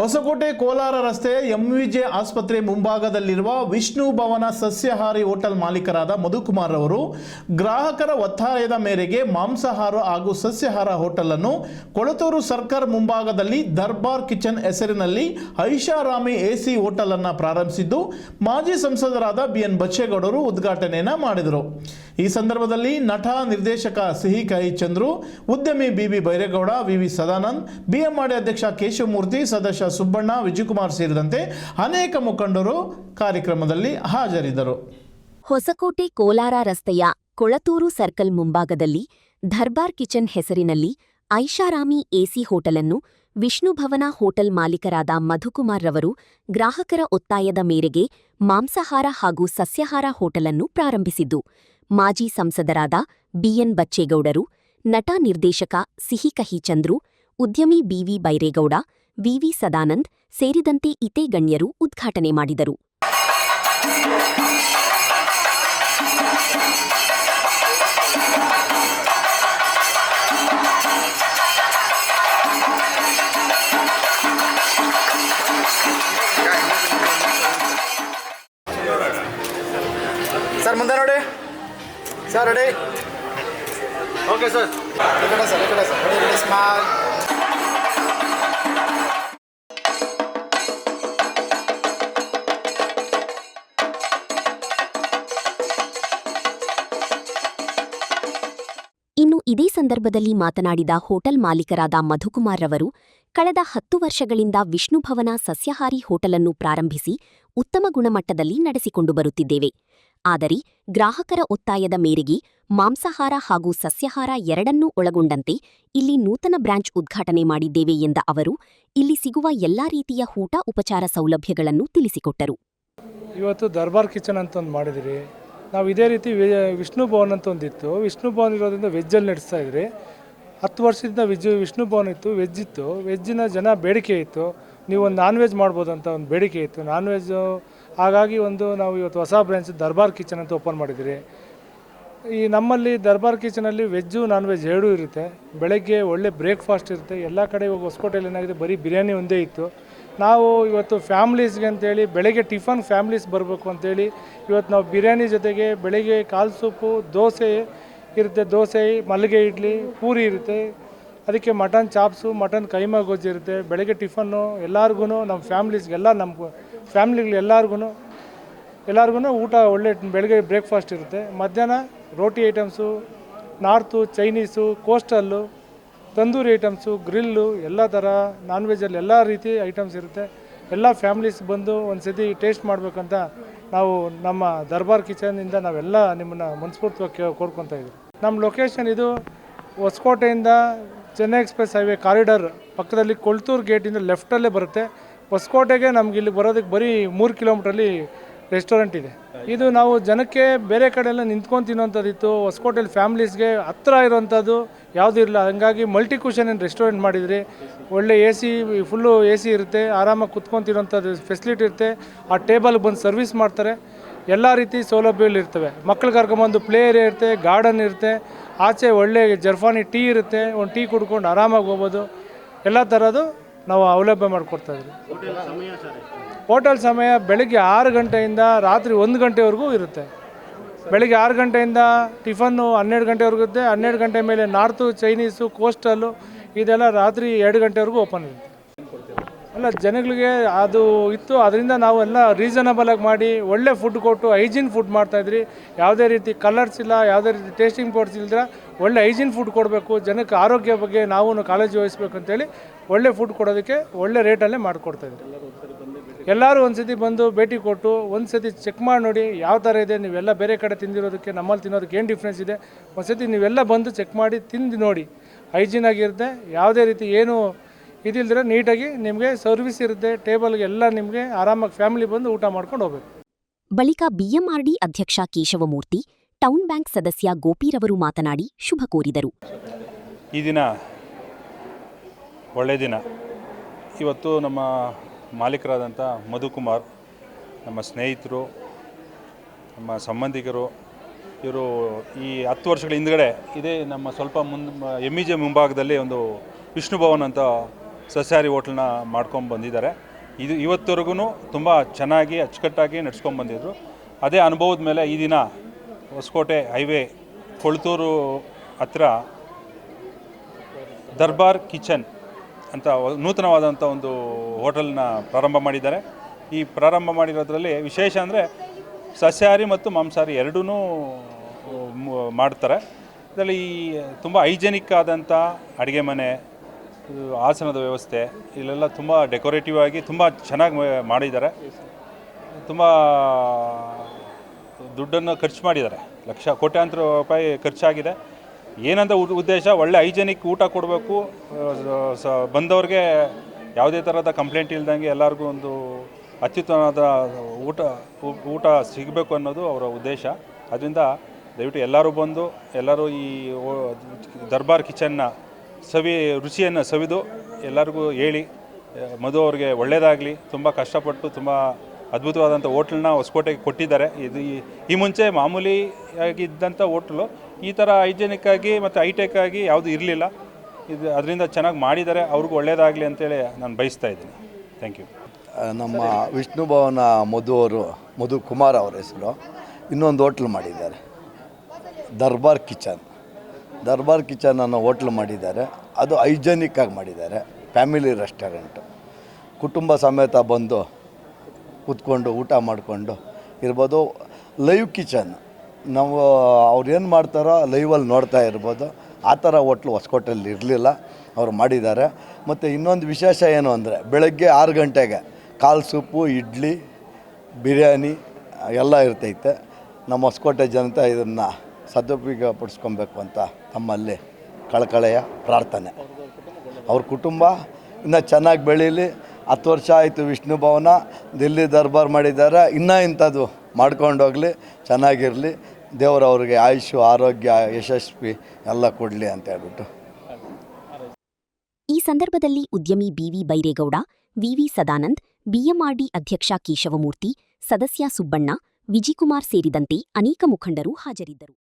ಹೊಸಕೋಟೆ ಕೋಲಾರ ರಸ್ತೆಯ ಎಂವಿಜೆ ಆಸ್ಪತ್ರೆ ಮುಂಭಾಗದಲ್ಲಿರುವ ವಿಷ್ಣು ಭವನ ಸಸ್ಯಾಹಾರಿ ಹೋಟೆಲ್ ಮಾಲೀಕರಾದ ಮಧುಕುಮಾರ್ ಅವರು ಗ್ರಾಹಕರ ಒತ್ತಾಯದ ಮೇರೆಗೆ ಮಾಂಸಾಹಾರ ಹಾಗೂ ಸಸ್ಯಾಹಾರ ಹೋಟೆಲ್ ಅನ್ನು ಕೊಳತೂರು ಸರ್ಕಲ್ ಮುಂಭಾಗದಲ್ಲಿ ದರ್ಬಾರ್ ಕಿಚನ್ ಹೆಸರಿನಲ್ಲಿ ಐಷಾರಾಮಿ ಎಸಿ ಹೋಟೆಲ್ ಅನ್ನು ಪ್ರಾರಂಭಿಸಿದ್ದು ಮಾಜಿ ಸಂಸದರಾದ ಬಿಎನ್ ಬಚ್ಚೇಗೌಡರು ಉದ್ಘಾಟನೆಯನ್ನು ಮಾಡಿದರು. ಈ ಸಂದರ್ಭದಲ್ಲಿ ನಟ ನಿರ್ದೇಶಕ ಸಿಹಿ ಕಹಿ ಚಂದ್ರು, ಉದ್ಯಮಿ ಬಿಬಿ ಬೈರೇಗೌಡ, ವಿವಿ ಸದಾನಂದ್, ಬಿಎಂಆರ್ಡಿ ಅಧ್ಯಕ್ಷ ಕೇಶವಮೂರ್ತಿ, ಸದಸ್ಯ ಸುಬ್ಬಣ್ಣ, ವಿಜಯಕುಮಾರ್ ಸೇರಿದಂತೆ ಅನೇಕ ಮುಖಂಡರು ಕಾರ್ಯಕ್ರಮದಲ್ಲಿ ಹಾಜರಿದ್ದರು. ಹೊಸಕೋಟೆ ಕೋಲಾರ ರಸ್ತೆಯ ಕೊಳತೂರು ಸರ್ಕಲ್ ಮುಂಭಾಗದಲ್ಲಿ ದರ್ಬಾರ್ ಕಿಚನ್ ಹೆಸರಿನಲ್ಲಿ ಐಷಾರಾಮಿ ಎಸಿ ಹೋಟೆಲನ್ನು ವಿಷ್ಣುಭವನ ಹೋಟೆಲ್ ಮಾಲೀಕರಾದ ಮಧುಕುಮಾರ್ ರವರು ಗ್ರಾಹಕರ ಒತ್ತಾಯದ ಮೇರೆಗೆ ಮಾಂಸಾಹಾರ ಹಾಗೂ ಸಸ್ಯಾಹಾರ ಹೋಟೆಲನ್ನು ಪ್ರಾರಂಭಿಸಿದ್ದು ಮಾಜಿ ಸಂಸದರಾದ ಬಿಎನ್ ಬಚ್ಚೇಗೌಡರು, ನಟ ನಿರ್ದೇಶಕ ಸಿಹಿ ಕಹಿ ಚಂದ್ರು, ಉದ್ಯಮಿ ಬಿವಿ ಬೈರೇಗೌಡ, ವಿವಿ ಸದಾನಂದ್ ಸೇರಿದಂತೆ ಇತರೆ ಗಣ್ಯರು ಉದ್ಘಾಟನೆ ಮಾಡಿದರು. ಸರ್ ಮುಂದೆ ನೋಡಿ ಸರ್, ರೆಡಿ? ಓಕೆ ಸರ್, ಈ ಕಡೆ ಸರ್, ರೆಡಿ ಸ್ಮಾಲ್. ಇನ್ನು ಇದೇ ಸಂದರ್ಭದಲ್ಲಿ ಮಾತನಾಡಿದ ಹೋಟೆಲ್ ಮಾಲೀಕರಾದ ಮಧುಕುಮಾರ್ ರವರು, ಕಳೆದ 10 ವರ್ಷಗಳಿಂದ ವಿಷ್ಣುಭವನ ಸಸ್ಯಾಹಾರಿ ಹೋಟೆಲನ್ನು ಪ್ರಾರಂಭಿಸಿ ಉತ್ತಮ ಗುಣಮಟ್ಟದಲ್ಲಿ ನಡೆಸಿಕೊಂಡು ಬರುತ್ತಿದ್ದೇವೆ. ಆದರೆ ಗ್ರಾಹಕರ ಒತ್ತಾಯದ ಮೇರೆಗೆ ಮಾಂಸಾಹಾರ ಹಾಗೂ ಸಸ್ಯಾಹಾರ ಎರಡನ್ನೂ ಒಳಗೊಂಡಂತೆ ಇಲ್ಲಿ ನೂತನ ಬ್ರಾಂಚ್ ಉದ್ಘಾಟನೆ ಮಾಡಿದ್ದೇವೆ ಎಂದ ಅವರು, ಇಲ್ಲಿ ಸಿಗುವ ಎಲ್ಲಾ ರೀತಿಯ ಊಟ ಉಪಚಾರ ಸೌಲಭ್ಯಗಳನ್ನು ತಿಳಿಸಿಕೊಟ್ಟರು. ಇವತ್ತು ದರ್ಬಾರ್ ಕಿಚನ್ ಅಂತ ಒಂದು ಮಾಡಿದಿರಿ. ನಾವು ಇದೇ ರೀತಿ ವಿಷ್ಣು ಭವನ್ ಅಂತ ಒಂದಿತ್ತು. ವಿಷ್ಣು ಭವನ್ ಇರೋದ್ರಿಂದ ವೆಜ್ಜಲ್ಲಿ ನಡೆಸ್ತಾ ಇದ್ರಿ. 10 ವರ್ಷದಿಂದ ವಿಷ್ಣು ಭವನ್ ಇತ್ತು, ವೆಜ್ ಇತ್ತು. ವೆಜ್ಜಿನ ಜನ ಬೇಡಿಕೆ ಇತ್ತು, ನೀವು ಒಂದು ನಾನ್ ವೆಜ್ ಮಾಡ್ಬೋದು ಅಂತ ಒಂದು ಬೇಡಿಕೆ ಇತ್ತು, ನಾನ್ ವೆಜ್ಜು. ಹಾಗಾಗಿ ನಾವು ಇವತ್ತು ಹೊಸ ಬ್ರಾಂಚ್ ದರ್ಬಾರ್ ಕಿಚನ್ ಅಂತ ಓಪನ್ ಮಾಡಿದಿರಿ. ಈ ನಮ್ಮಲ್ಲಿ ದರ್ಬಾರ್ ಕಿಚನಲ್ಲಿ ವೆಜ್ಜು ನಾನ್ ವೆಜ್ ಎರಡೂ ಇರುತ್ತೆ. ಬೆಳಗ್ಗೆ ಒಳ್ಳೆ ಬ್ರೇಕ್ಫಾಸ್ಟ್ ಇರುತ್ತೆ. ಎಲ್ಲ ಕಡೆ ಇವಾಗ ಹೊಸಕೋಟೆಯಲ್ಲಿ ಏನಾಗಿದೆ, ಬರೀ ಬಿರಿಯಾನಿ ಒಂದೇ ಇತ್ತು. ನಾವು ಇವತ್ತು ಫ್ಯಾಮ್ಲೀಸ್ಗೆ ಅಂತೇಳಿ ಬೆಳಗ್ಗೆ ಟಿಫನ್ ಫ್ಯಾಮ್ಲೀಸ್ ಬರಬೇಕು ಅಂತೇಳಿ ಇವತ್ತು ನಾವು ಬಿರಿಯಾನಿ ಜೊತೆಗೆ ಬೆಳಗ್ಗೆ ಕಾಲು ಸೂಪು, ದೋಸೆ ಇರುತ್ತೆ, ದೋಸೆ, ಮಲ್ಲಿಗೆ ಇಡ್ಲಿ, ಪೂರಿ ಇರುತ್ತೆ. ಅದಕ್ಕೆ ಮಟನ್ ಚಾಪ್ಸು, ಮಟನ್ ಕೈಮಾ ಗೊಜ್ಜು ಇರುತ್ತೆ. ಬೆಳಗ್ಗೆ ಟಿಫನ್ನು ಎಲ್ಲರಿಗೂ, ನಮ್ಮ ಫ್ಯಾಮ್ಲೀಸ್ಗೆಲ್ಲ, ನಮ್ಮ ಫ್ಯಾಮ್ಲಿಗಳು ಎಲ್ಲರಿಗೂ ಊಟ ಒಳ್ಳೆ ಬೆಳಗ್ಗೆ ಬ್ರೇಕ್ಫಾಸ್ಟ್ ಇರುತ್ತೆ. ಮಧ್ಯಾಹ್ನ ರೋಟಿ items, north, Chinese, coastal, tandoori items, grill, ಎಲ್ಲ ಥರ ನಾನ್ ವೆಜ್ಜಲ್ಲಿ ಎಲ್ಲ ರೀತಿ ಐಟಮ್ಸ್ ಇರುತ್ತೆ. ಎಲ್ಲ ಫ್ಯಾಮ್ಲೀಸ್ ಬಂದು ಒಂದು ಸತಿ ಟೇಸ್ಟ್ ಮಾಡಬೇಕಂತ ನಾವು ನಮ್ಮ ದರ್ಬಾರ್ ಕಿಚನಿಂದ ನಾವೆಲ್ಲ ನಿಮ್ಮನ್ನು ಮನಸ್ಫೂರ್ತಿಯಾಗಿ ಕೋರ್ಕೊತಾ ಇದ್ದೀವಿ. ನಮ್ಮ ಲೊಕೇಶನ್ ಇದು ಹೊಸಕೋಟೆಯಿಂದ ಚೆನ್ನೈ ಎಕ್ಸ್ಪ್ರೆಸ್ ಹೈವೇ ಕಾರಿಡಾರ್ ಪಕ್ಕದಲ್ಲಿ ಕೊಳ್ತೂರು ಗೇಟಿಂದ ಲೆಫ್ಟಲ್ಲೇ ಬರುತ್ತೆ. ಹೊಸಕೋಟೆಗೆ ನಮ್ಗೆ ಇಲ್ಲಿ ಬರೋದಕ್ಕೆ ಬರೀ 3 ಕಿಲೋಮೀಟ್ರಲ್ಲಿ ರೆಸ್ಟೋರೆಂಟ್ ಇದೆ. ಇದು ನಾವು ಜನಕ್ಕೆ ಬೇರೆ ಕಡೆಯೆಲ್ಲ ನಿಂತ್ಕೊಂಡು ತಿನ್ನೋಂಥದ್ದಿತ್ತು. ಹೊಸಕೋಟೆಯಲ್ಲಿ ಫ್ಯಾಮ್ಲೀಸ್ಗೆ ಹತ್ತಿರ ಇರೋವಂಥದ್ದು ಯಾವುದೂ ಇರಲಿಲ್ಲ. ಹಂಗಾಗಿ ಮಲ್ಟಿ ಕುಷನ್ ರೆಸ್ಟೋರೆಂಟ್ ಮಾಡಿದ್ರಿ. ಒಳ್ಳೆ ಫುಲ್ಲು ಎ ಸಿ ಇರುತ್ತೆ, ಆರಾಮಾಗಿ ಕುತ್ಕೊಂಡು ತಿನ್ನೋಂಥದ್ದು ಫೆಸಿಲಿಟಿ ಇರುತ್ತೆ. ಆ ಟೇಬಲ್ಗೆ ಬಂದು ಸರ್ವಿಸ್ ಮಾಡ್ತಾರೆ. ಎಲ್ಲ ರೀತಿ ಸೌಲಭ್ಯಗಳಿರ್ತವೆ. ಮಕ್ಳು ಕರ್ಕೊಂಬಂದು ಪ್ಲೇ ಏರಿಯಾ ಇರುತ್ತೆ, ಗಾರ್ಡನ್ ಇರುತ್ತೆ. ಆಚೆ ಒಳ್ಳೆ ಜರ್ಫಾನಿ ಟೀ ಇರುತ್ತೆ, ಒಂದು ಟೀ ಕುಡ್ಕೊಂಡು ಆರಾಮಾಗಿ ಹೋಗ್ಬೋದು. ಎಲ್ಲ ಥರದ್ದು ನಾವು ಸೌಲಭ್ಯ ಮಾಡಿಕೊಡ್ತಾಯಿದ್ವಿ. ಹೋಟೆಲ್ ಸಮಯ ಬೆಳಗ್ಗೆ 6 ಗಂಟೆಯಿಂದ ರಾತ್ರಿ 1 ಗಂಟೆವರೆಗೂ ಇರುತ್ತೆ. ಬೆಳಗ್ಗೆ 6 ಗಂಟೆಯಿಂದ ಟಿಫನ್ನು 12 ಗಂಟೆವರೆಗೂ ಇರುತ್ತೆ. 12 ಗಂಟೆ ಮೇಲೆ ನಾರ್ತು, ಚೈನೀಸು, ಕೋಸ್ಟಲ್ಲು ಇದೆಲ್ಲ ರಾತ್ರಿ 2 ಗಂಟೆವರೆಗೂ ಓಪನ್ ಇರುತ್ತೆ. ಅಲ್ಲ, ಜನಗಳಿಗೆ ಅದು ಇತ್ತು. ಅದರಿಂದ ನಾವೆಲ್ಲ ರೀಸನಬಲಾಗಿ ಮಾಡಿ ಒಳ್ಳೆ ಫುಡ್ ಕೊಟ್ಟು ಹೈಜೀನ್ ಫುಡ್ ಮಾಡ್ತಾಯಿದ್ರಿ. ಯಾವುದೇ ರೀತಿ ಕಲರ್ಸ್ ಇಲ್ಲ, ಯಾವುದೇ ರೀತಿ ಟೇಸ್ಟಿಂಗ್ ಪೌಡರ್ಸ್ ಇಲ್ಲದ್ರೆ ಒಳ್ಳೆ ಹೈಜೀನ್ ಫುಡ್ ಕೊಡಬೇಕು. ಜನಕ್ಕೆ ಆರೋಗ್ಯ ಬಗ್ಗೆ ನಾವು ಕಾಳಜಿ ವಹಿಸ್ಬೇಕು ಅಂತೇಳಿ ಒಳ್ಳೆ ಫುಡ್ ಕೊಡೋದಕ್ಕೆ ಒಳ್ಳೆ ರೇಟಲ್ಲೇ ಮಾಡಿಕೊಡ್ತಾಯಿದ್ರಿ. ಎಲ್ಲರೂ ಒಂದು ಸತಿ ಬಂದು ಭೇಟಿ ಕೊಟ್ಟು ಒಂದು ಸತಿ ಚೆಕ್ ಮಾಡಿ ನೋಡಿ ಯಾವ ಥರ ಇದೆ. ನೀವೆಲ್ಲ ಬೇರೆ ಕಡೆ ತಿಂದಿರೋದಕ್ಕೆ ನಮ್ಮಲ್ಲಿ ತಿನ್ನೋದಕ್ಕೆ ಏನು ಡಿಫ್ರೆನ್ಸ್ ಇದೆ, ಒಂದು ಸತಿ ನೀವೆಲ್ಲ ಬಂದು ಚೆಕ್ ಮಾಡಿ ತಿಂದು ನೋಡಿ. ಹೈಜೀನಾಗಿರುತ್ತೆ, ಯಾವುದೇ ರೀತಿ ಏನು ಇದಿಲ್ದ್ರೆ ನೀಟಾಗಿ ನಿಮಗೆ ಸರ್ವಿಸ್ ಇರುತ್ತೆ. ಟೇಬಲ್ಗೆ ಎಲ್ಲ ನಿಮಗೆ ಆರಾಮಾಗಿ ಫ್ಯಾಮಿಲಿ ಬಂದು ಊಟ ಮಾಡ್ಕೊಂಡು ಹೋಗ್ಬೇಕು. ಬಳಿಕ ಬಿಎಂಆರ್ಡಿ ಅಧ್ಯಕ್ಷ ಕೇಶವಮೂರ್ತಿ, ಟೌನ್ ಬ್ಯಾಂಕ್ ಸದಸ್ಯ ಗೋಪಿರವರು ಮಾತನಾಡಿ ಶುಭ ಕೋರಿದರು. ಈ ದಿನ ಒಳ್ಳೆಯ ದಿನ. ಇವತ್ತು ನಮ್ಮ ಮಾಲೀಕರಾದಂಥ ಮಧುಕುಮಾರ್, ನಮ್ಮ ಸ್ನೇಹಿತರು, ನಮ್ಮ ಸಂಬಂಧಿಕರು, ಇವರು ಈ 10 ವರ್ಷಗಳ ಹಿಂದ್ಗಡೆ ಇದೇ ನಮ್ಮ ಸ್ವಲ್ಪ ಎಂವಿಜೆ ಮುಂಭಾಗದಲ್ಲಿ ಒಂದು ವಿಷ್ಣು ಭವನ್ ಅಂತ ಸಸ್ಯಾಹಾರಿ ಹೋಟ್ಲನ್ನ ಮಾಡ್ಕೊಂಡು ಬಂದಿದ್ದಾರೆ. ಇದು ಇವತ್ತವರೆಗೂ ತುಂಬ ಚೆನ್ನಾಗಿ ಅಚ್ಚುಕಟ್ಟಾಗಿ ನಡ್ಸ್ಕೊಂಡು ಬಂದಿದ್ರು. ಅದೇ ಅನುಭವದ ಮೇಲೆ ಈ ದಿನ ಹೊಸಕೋಟೆ ಹೈವೇ ಕೊಳತೂರು ಹತ್ರ ದರ್ಬಾರ್ ಕಿಚನ್ ಅಂತ ನೂತನವಾದಂಥ ಒಂದು ಹೋಟೆಲ್ನ ಪ್ರಾರಂಭ ಮಾಡಿದ್ದಾರೆ. ಈ ಪ್ರಾರಂಭ ಮಾಡಿರೋದ್ರಲ್ಲಿ ವಿಶೇಷ ಅಂದರೆ ಸಸ್ಯಾಹಾರಿ ಮತ್ತು ಮಾಂಸಾಹಾರಿ ಎರಡೂ ಮಾಡ್ತಾರೆ. ಇದರಲ್ಲಿ ತುಂಬ ಹೈಜೆನಿಕ್ ಆದಂಥ ಅಡುಗೆ ಮನೆ, ಆಸನದ ವ್ಯವಸ್ಥೆ ಇಲ್ಲೆಲ್ಲ ತುಂಬ ಡೆಕೋರೇಟಿವ್ ಆಗಿ ತುಂಬ ಚೆನ್ನಾಗಿ ಮಾಡಿದ್ದಾರೆ. ತುಂಬ ದುಡ್ಡನ್ನು ಖರ್ಚು ಮಾಡಿದ್ದಾರೆ, ಕೋಟ್ಯಾಂತರ ರೂಪಾಯಿ ಖರ್ಚಾಗಿದೆ. ಏನಂತ ಉದ್ದೇಶ, ಒಳ್ಳೆ ಹೈಜೆನಿಕ್ ಊಟ ಕೊಡಬೇಕು, ಬಂದವ್ರಿಗೆ ಯಾವುದೇ ಥರದ ಕಂಪ್ಲೇಂಟ್ ಇಲ್ದಂಗೆ ಎಲ್ಲರಿಗೂ ಒಂದು ಅತ್ಯುತ್ತಮವಾದ ಊಟ ಸಿಗಬೇಕು ಅನ್ನೋದು ಅವರ ಉದ್ದೇಶ. ಅದರಿಂದ ದಯವಿಟ್ಟು ಎಲ್ಲರೂ ಬಂದು ಎಲ್ಲರೂ ಈ ದರ್ಬಾರ್ ಕಿಚನ್ನ ರುಚಿಯನ್ನು ಸವಿದು ಎಲ್ಲರಿಗೂ ಹೇಳಿ ಮಧು ಅವ್ರಿಗೆ ಒಳ್ಳೆಯದಾಗಲಿ. ತುಂಬ ಕಷ್ಟಪಟ್ಟು ತುಂಬ ಅದ್ಭುತವಾದಂಥ ಹೋಟ್ಲನ್ನ ಹೊಸಕೋಟೆಗೆ ಕೊಟ್ಟಿದ್ದಾರೆ. ಇದು ಈ ಮುಂಚೆ ಮಾಮೂಲಿಯಾಗಿದ್ದಂಥ ಹೋಟ್ಲು ಈ ಥರ ಹೈಜೆನಿಕ್ಕಾಗಿ ಮತ್ತು ಹೈಟೆಕ್ಕಾಗಿ ಯಾವುದು ಇರಲಿಲ್ಲ. ಇದು ಅದರಿಂದ ಚೆನ್ನಾಗಿ ಮಾಡಿದ್ದಾರೆ. ಅವ್ರಿಗೂ ಒಳ್ಳೆಯದಾಗಲಿ ಅಂತೇಳಿ ನಾನು ಬಯಸ್ತಾ ಇದ್ದೀನಿ. Thank you. ನಮ್ಮ ವಿಷ್ಣು ಭವನ ಮಧು ಕುಮಾರ್ ಅವರ ಹೆಸರು. ಇನ್ನೊಂದು ಹೋಟ್ಲ್ ಮಾಡಿದ್ದಾರೆ, ದರ್ಬಾರ್ ಕಿಚನ್ ಅನ್ನೋ ಹೋಟ್ಲ್ ಮಾಡಿದ್ದಾರೆ. ಅದು ಹೈಜೆನಿಕ್ಕಾಗಿ ಮಾಡಿದ್ದಾರೆ. ಫ್ಯಾಮಿಲಿ ರೆಸ್ಟೋರೆಂಟು, ಕುಟುಂಬ ಸಮೇತ ಬಂದು ಕೂತ್ಕೊಂಡು ಊಟ ಮಾಡಿಕೊಂಡು ಇರ್ಬೋದು. ಲೈವ್ ಕಿಚನ್, ನಾವು ಅವ್ರು ಏನು ಮಾಡ್ತಾರೋ ಲೈವಲ್ಲಿ ನೋಡ್ತಾ ಇರ್ಬೋದು. ಆ ಥರ ಹೋಟ್ಲು ಹೊಸಕೋಟೆಯಲ್ಲಿ ಇರಲಿಲ್ಲ, ಅವ್ರು ಮಾಡಿದ್ದಾರೆ. ಮತ್ತು ಇನ್ನೊಂದು ವಿಶೇಷ ಏನು ಅಂದರೆ, ಬೆಳಗ್ಗೆ 6 ಗಂಟೆಗೆ ಕಾಲು ಸೂಪು, ಇಡ್ಲಿ, ಬಿರಿಯಾನಿ ಎಲ್ಲ ಇರ್ತೈತೆ. ನಮ್ಮ ಹೊಸಕೋಟೆ ಜನತೆ ಇದನ್ನು ಸದುಪಯೋಗ ಪಡಿಸ್ಕೊಬೇಕು ಅಂತ ತಮ್ಮಲ್ಲಿ ಕಳಕಳೆಯ ಪ್ರಾರ್ಥನೆ. ಅವ್ರ ಕುಟುಂಬ ಇನ್ನೂ ಚೆನ್ನಾಗಿ ಬೆಳೀಲಿ. 10 ವರ್ಷ ಆಯಿತು ವಿಷ್ಣು ಭವನ, ದಿಲ್ಲಿ ದರ್ಬಾರ್ ಮಾಡಿದ್ದಾರೆ. ಇನ್ನೂ ಇಂಥದ್ದು ಮಾಡ್ಕೊಂಡೋಗಲಿ, ಚೆನ್ನಾಗಿರಲಿ. ದೇವರವ್ರಿಗೆ ಆಯುಷು, ಆರೋಗ್ಯ, ಯಶಸ್ವಿ ಎಲ್ಲ ಕೊಡಲಿ ಅಂತ ಹೇಳ್ಬಿಟ್ಟು. ಈ ಸಂದರ್ಭದಲ್ಲಿ ಉದ್ಯಮಿ ಬಿವಿ ಬೈರೇಗೌಡ, ವಿವಿ ಸದಾನಂದ್, ಬಿಎಂಆರ್ಡಿ ಅಧ್ಯಕ್ಷ ಕೇಶವಮೂರ್ತಿ, ಸದಸ್ಯ ಸುಬ್ಬಣ್ಣ, ವಿಜಿಕುಮಾರ್ ಸೇರಿದಂತೆ ಅನೇಕ ಮುಖಂಡರು ಹಾಜರಿದ್ದರು.